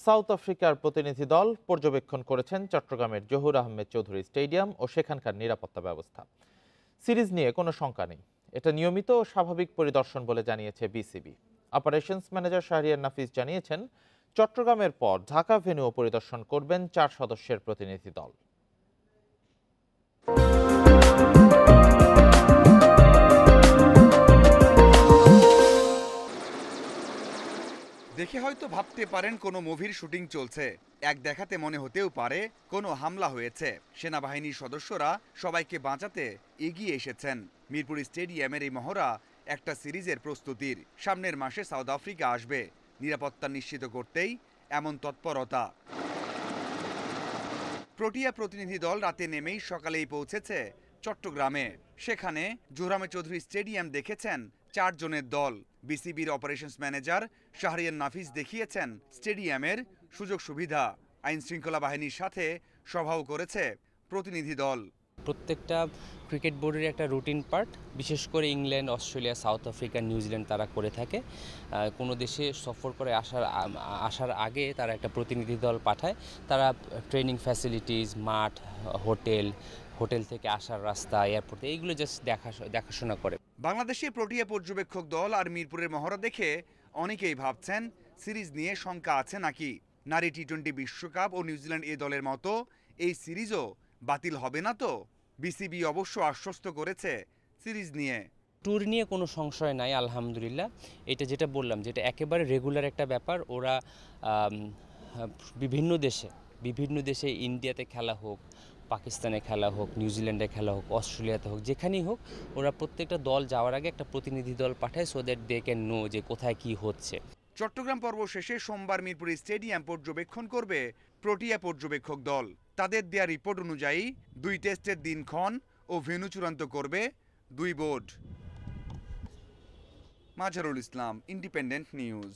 South আফ্রিকার প্রতিনিধি দল পর্যবেক্ষণ করেছেন চট্টগ্রামের জহুর আহমেদ চৌধুরী স্টেডিয়াম ও সেখানকার নিরাপত্তা ব্যবস্থা। সিরিজ নিয়ে কোনো শঙ্কা নেই, এটা নিয়মিত ও স্বাভাবিক পরিদর্শন বলে জানিয়েছে বিসিবি। অপারেশনস ম্যানেজার শাহরিয়ার নাফিস জানিয়েছেন, চট্টগ্রামের পর ঢাকা ভেন্যু পরিদর্শন করবেন 4 সদস্যের প্রতিনিধি দল। দেখে হয়তো ভাবতে পারেন কোনো মুভির শুটিং চলছে, এক দেখাতে মনে হতেও পারে কোনো হামলা হয়েছে। সেনাবাহিনীর সদস্যরা সবাইকে বাঁচাতে এগিয়ে এসেছেন। মিরপুর স্টেডিয়ামের এই মহড়া একটা সিরিজের প্রস্তুতির। সামনের মাসে সাউথ আফ্রিকা আসবে, নিরাপত্তা নিশ্চিত করতেই এমন তৎপরতা। প্রোটিয়া প্রতিনিধি দল রাতে নেমেই সকালেই পৌঁছেছে চট্টগ্রামে। সেখানে জহুর আহমেদ চৌধুরী স্টেডিয়াম দেখেছেন 4 জনের দল। বিসিবির অপারেশনস ম্যানেজার শাহরিয়ার নাফিস দেখিয়েছেন স্টেডিয়ামের সুযোগ সুবিধা। আইন শৃঙ্খলা বাহিনীর সাথে সভাও করেছে প্রতিনিধি দল। প্রত্যেকটা ক্রিকেট বোর্ডের একটা রুটিন পার্ট, বিশেষ করে England, Australia, south Africa, New Zealand তারা করে থাকে। কোনো দেশে সফর করে আসার আগে তারা একটা প্রতিনিধি দল পাঠায়। তারা ট্রেনিং ফ্যাসিলিটিস, মাঠ, হোটেল থেকে আসার রাস্তা, এয়ারপোর্ট, এইগুলো জাস্ট দেখাশোনা করে। বাংলাদেশে প্রোটিয়া পর্যবেক্ষক দল আর মিরপুরের মহড়া দেখে অনেকেই ভাবছেন সিরিজ নিয়ে শঙ্কা আছে নাকি। নারী টি-20 বিশ্বকাপ ও নিউজিল্যান্ড এ দলের মতো এই সিরিজও বাতিল হবে না তো? বিসিবি অবশ্য আশ্বস্ত করেছে সিরিজ নিয়ে। ট্যুর নিয়ে কোনো সংশয় নাই, আলহামদুলিল্লাহ। এটা যেটা বললাম, যেটা একেবারে রেগুলার একটা ব্যাপার। ওরা বিভিন্ন দেশে ইন্ডিয়াতে খেলা হোক, পাকিস্তানে খেলা হোক, নিউজিল্যান্ডে খেলা হোক, অস্ট্রেলিয়াতে হোক, যেখানেই হোক, ওরা প্রত্যেকটা দল যাওয়ার আগে একটা প্রতিনিধি দল পাঠায়, so that they can know যে কোথায় কি হচ্ছে। চট্টগ্রাম পর্ব শেষে সোমবার মিরপুর স্টেডিয়াম পর্যবেক্ষণ করবে প্রোটিয়া পর্যবেক্ষক দল। তাদের দেয়া রিপোর্ট অনুযায়ী 2 টেস্টের দিনক্ষণ ও ভেন্যু চূড়ান্ত করবে 2 board. Mazharul Islam, independent news.